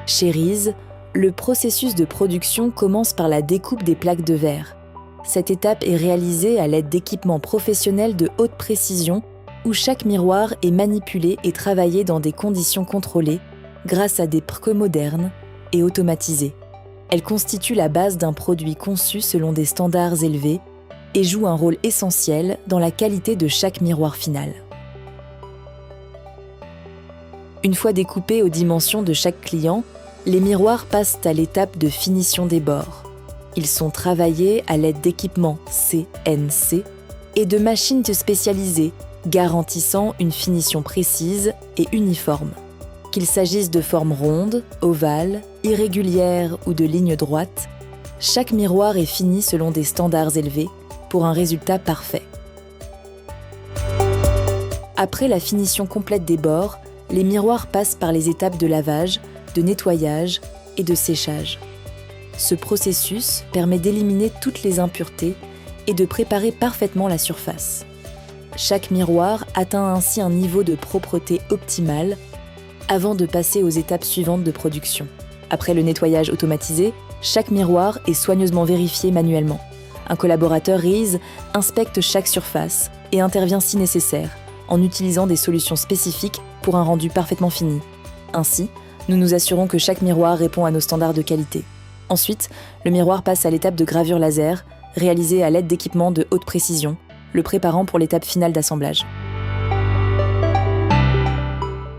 Chez Reese, le processus de production commence par la découpe des plaques de verre. Cette étape est réalisée à l'aide d'équipements professionnels de haute précision où chaque miroir est manipulé et travaillé dans des conditions contrôlées grâce à des precaux modernes et automatisés. Elle constitue la base d'un produit conçu selon des standards élevés et joue un rôle essentiel dans la qualité de chaque miroir final. Une fois découpés aux dimensions de chaque client, les miroirs passent à l'étape de finition des bords. Ils sont travaillés à l'aide d'équipements CNC et de machines spécialisées garantissant une finition précise et uniforme. Qu'il s'agisse de formes rondes, ovales, irrégulières ou de lignes droites, chaque miroir est fini selon des standards élevés pour un résultat parfait. Après la finition complète des bords, les miroirs passent par les étapes de lavage, de nettoyage et de séchage. Ce processus permet d'éliminer toutes les impuretés et de préparer parfaitement la surface. Chaque miroir atteint ainsi un niveau de propreté optimal avant de passer aux étapes suivantes de production. Après le nettoyage automatisé, chaque miroir est soigneusement vérifié manuellement. Un collaborateur Reese inspecte chaque surface et intervient si nécessaire, en utilisant des solutions spécifiques pour un rendu parfaitement fini. Ainsi, nous nous assurons que chaque miroir répond à nos standards de qualité. Ensuite, le miroir passe à l'étape de gravure laser, réalisée à l'aide d'équipements de haute précision, le préparant pour l'étape finale d'assemblage.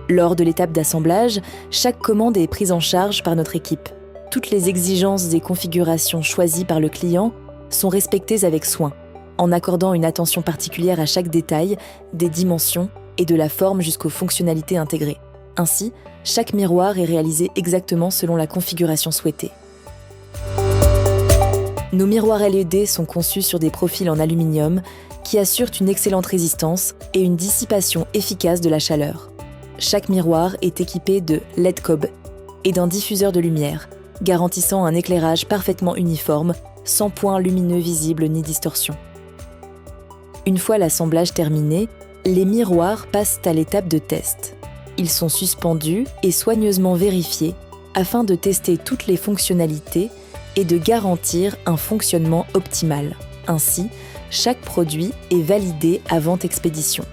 Lors de l'étape d'assemblage, chaque commande est prise en charge par notre équipe. Toutes les exigences et configurations choisies par le client sont respectées avec soin, en accordant une attention particulière à chaque détail, des dimensions et de la forme jusqu'aux fonctionnalités intégrées. Ainsi, chaque miroir est réalisé exactement selon la configuration souhaitée. Nos miroirs LED sont conçus sur des profils en aluminium qui assurent une excellente résistance et une dissipation efficace de la chaleur. Chaque miroir est équipé de LED cob et d'un diffuseur de lumière, garantissant un éclairage parfaitement uniforme, sans points lumineux visibles ni distorsion. Une fois l'assemblage terminé, les miroirs passent à l'étape de test. Ils sont suspendus et soigneusement vérifiés afin de tester toutes les fonctionnalités et de garantir un fonctionnement optimal. Ainsi, chaque produit est validé avant expédition.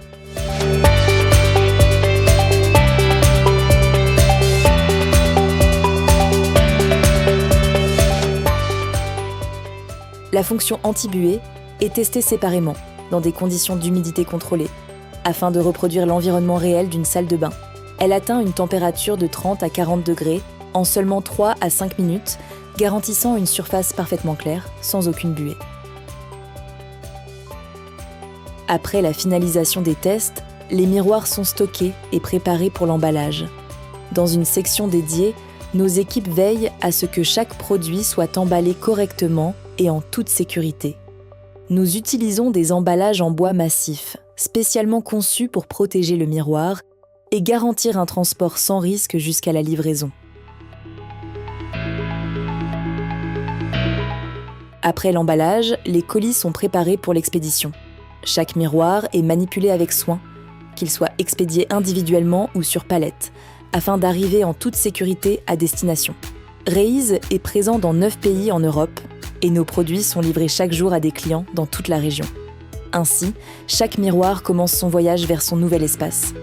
La fonction anti-buée est testée séparément, dans des conditions d'humidité contrôlées, afin de reproduire l'environnement réel d'une salle de bain. Elle atteint une température de 30 à 40 degrés en seulement 3 à 5 minutes, garantissant une surface parfaitement claire, sans aucune buée. Après la finalisation des tests, les miroirs sont stockés et préparés pour l'emballage. Dans une section dédiée, nos équipes veillent à ce que chaque produit soit emballé correctement et en toute sécurité. Nous utilisons des emballages en bois massif, spécialement conçus pour protéger le miroir et garantir un transport sans risque jusqu'à la livraison. Après l'emballage, les colis sont préparés pour l'expédition. Chaque miroir est manipulé avec soin, qu'il soit expédié individuellement ou sur palette, afin d'arriver en toute sécurité à destination. Reese est présent dans 9 pays en Europe et nos produits sont livrés chaque jour à des clients dans toute la région. Ainsi, chaque miroir commence son voyage vers son nouvel espace.